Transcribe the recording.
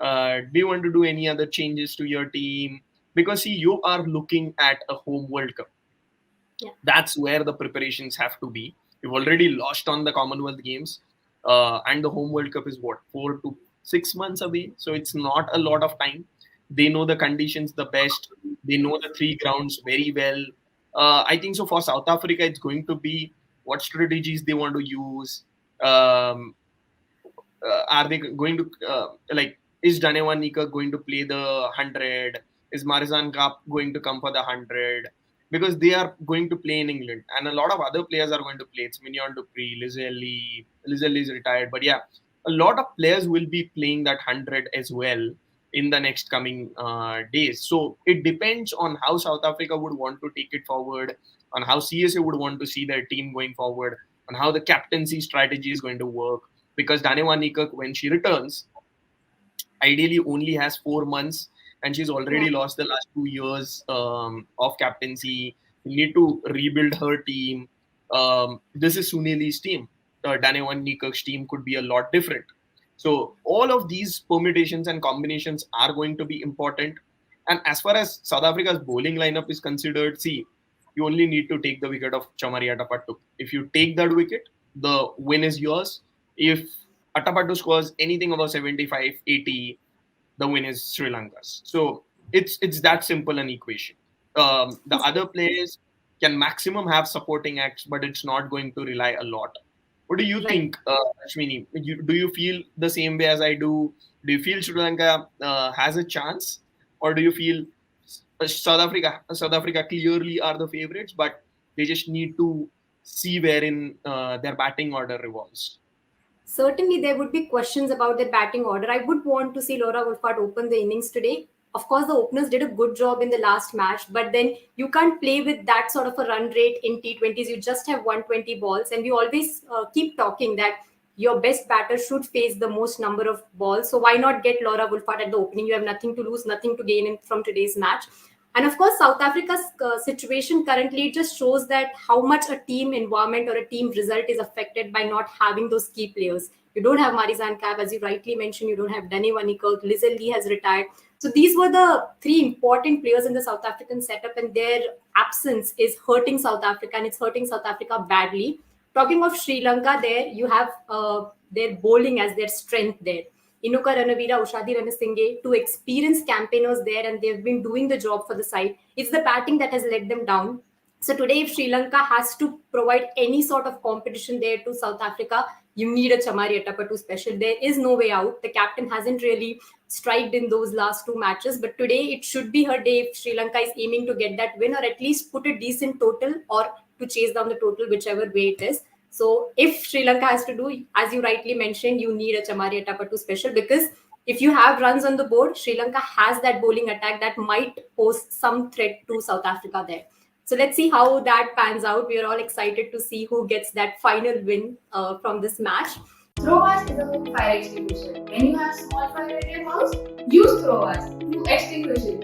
Do you want to do any other changes to your team? Because see, you are looking at a home World Cup. Yeah. That's where the preparations have to be. You've already lost on the Commonwealth Games, and the home World Cup is what, 4 to 6 months away. So it's not a lot of time. They know the conditions the best. They know the three grounds very well. I think so. For South Africa, it's going to be what strategies they want to use. Um, are they going to like? Is Danewa Nika going to play the 100? Is Marizan Kapp going to come for the 100? Because they are going to play in England, and a lot of other players are going to play. It's Mignon Dupree, Lizelli is retired, but yeah, a lot of players will be playing that 100 as well in the next coming days. So it depends on how South Africa would want to take it forward, on how CSA would want to see their team going forward, on how the captaincy strategy is going to work. Because Danewa Nikak, when she returns, ideally only has 4 months, and she's already Yeah. lost the last 2 years of captaincy. We need to rebuild her team. This is Sunili's team. Danewa Nikak's team could be a lot different. So all of these permutations and combinations are going to be important. And as far as South Africa's bowling lineup is considered, see, you only need to take the wicket of Chamari Atapattu. If you take that wicket, the win is yours. If Atapattu scores anything above 75, 80, the win is Sri Lanka's. So it's that simple an equation. The other players can maximum have supporting acts, but it's not going to rely a lot. What do you Right. think, Ashwini? Do you feel the same way as I do? Do you feel Sri Lanka has a chance, or do you feel South Africa clearly are the favorites, but they just need to see wherein their batting order revolves? Certainly, there would be questions about the batting order. I would want to see Laura Wolfart open the innings today. Of course, the openers did a good job in the last match, but then you can't play with that sort of a run rate in T20s. You just have 120 balls, and we always keep talking that your best batter should face the most number of balls. So why not get Laura Wolfart at the opening? You have nothing to lose, nothing to gain from today's match. And of course, South Africa's situation currently just shows that how much a team environment or a team result is affected by not having those key players. You don't have Marizan Kapp, as you rightly mentioned. You don't have Danny Vanikirk. Lizel Lee has retired. So these were the three important players in the South African setup, and their absence is hurting South Africa, and it's hurting South Africa badly. Talking of Sri Lanka, there you have their bowling as their strength there. Inuka Ranavira, Ushadi Ranasinghe, two experienced campaigners there, and they've been doing the job for the side. It's the batting that has let them down. So today, if Sri Lanka has to provide any sort of competition there to South Africa, you need a Chamari Atapattu special. There is no way out. The captain hasn't really striked in those last two matches, but today it should be her day if Sri Lanka is aiming to get that win or at least put a decent total or to chase down the total, whichever way it is. So if Sri Lanka has to do, as you rightly mentioned, you need a Chamari Atapattu special because if you have runs on the board, Sri Lanka has that bowling attack that might pose some threat to South Africa there. So let's see how that pans out. We are all excited to see who gets that final win from this match. Throwers is a home fire extinguisher. When you have small fire at your house, use Throwers to extinguish it.